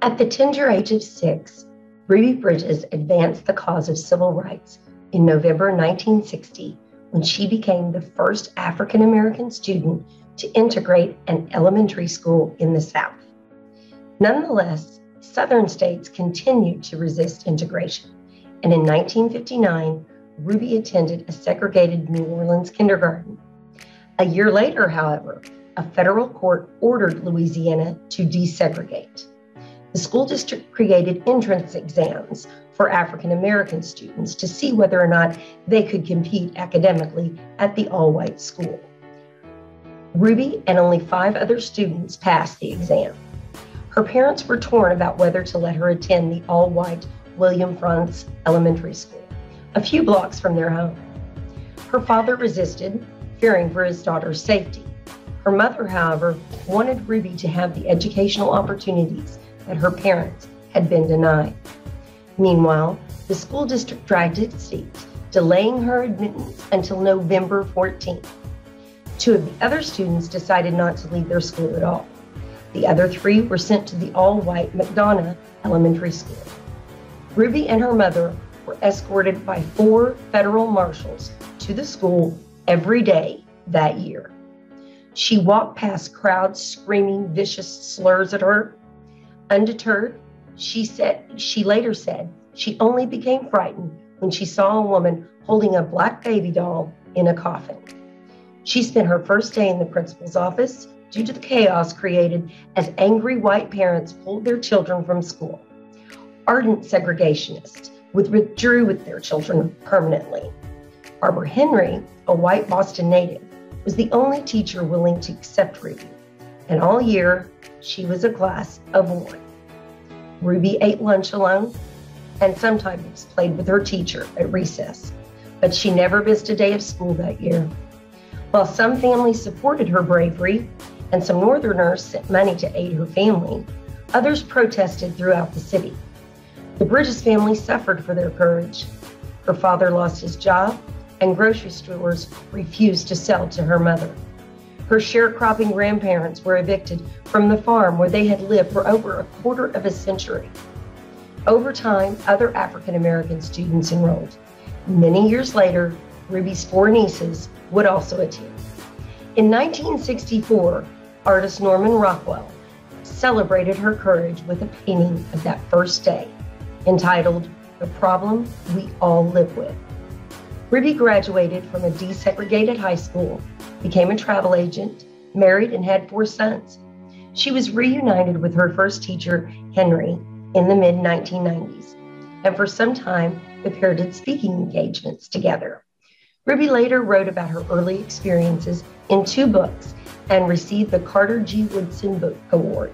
At the tender age of 6, Ruby Bridges advanced the cause of civil rights in November 1960 when she became the first African American student to integrate an elementary school in the South. Nonetheless, Southern states continued to resist integration, and in 1959, Ruby attended a segregated New Orleans kindergarten. A year later, however, a federal court ordered Louisiana to desegregate. The school district created entrance exams for African American students to see whether or not they could compete academically at the all-white school. Ruby and only 5 other students passed the exam. Her parents were torn about whether to let her attend the all-white William Frantz Elementary School, a few blocks from their home. Her father resisted, fearing for his daughter's safety. Her mother, however, wanted Ruby to have the educational opportunities that her parents had been denied. Meanwhile, the school district dragged its feet, delaying her admittance until November 14th. 2 of the other students decided not to leave their school at all. The other 3 were sent to the all-white McDonough Elementary School. Ruby and her mother were escorted by 4 federal marshals to the school every day that year. She walked past crowds screaming vicious slurs at her. Undeterred, she later said she only became frightened when she saw a woman holding a black baby doll in a coffin. She spent her first day in the principal's office due to the chaos created as angry white parents pulled their children from school. Ardent segregationists withdrew with their children permanently. Barbara Henry, a white Boston native, was the only teacher willing to accept Ruby, and all year she was a class of 1. Ruby ate lunch alone and sometimes played with her teacher at recess, but she never missed a day of school that year. While some families supported her bravery and some Northerners sent money to aid her family, others protested throughout the city. The Bridges family suffered for their courage. Her father lost his job, and grocery stores refused to sell to her mother. Her sharecropping grandparents were evicted from the farm where they had lived for over a quarter of a century. Over time, other African American students enrolled. Many years later, Ruby's 4 nieces would also attend. In 1964, artist Norman Rockwell celebrated her courage with a painting of that first day, entitled "The Problem We All Live With." Ruby graduated from a desegregated high school, became a travel agent, married, and had 4 sons. She was reunited with her first teacher, Henry, in the mid-1990s, and for some time, the pair did speaking engagements together. Ruby later wrote about her early experiences in 2 books and received the Carter G. Woodson Book Award.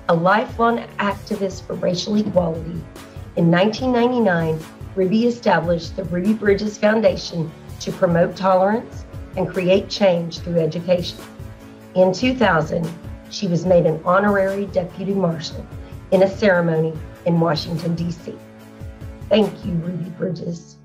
A lifelong activist for racial equality, in 1999, Ruby established the Ruby Bridges Foundation to promote tolerance and create change through education. In 2000, she was made an honorary deputy marshal in a ceremony in Washington, D.C. Thank you, Ruby Bridges.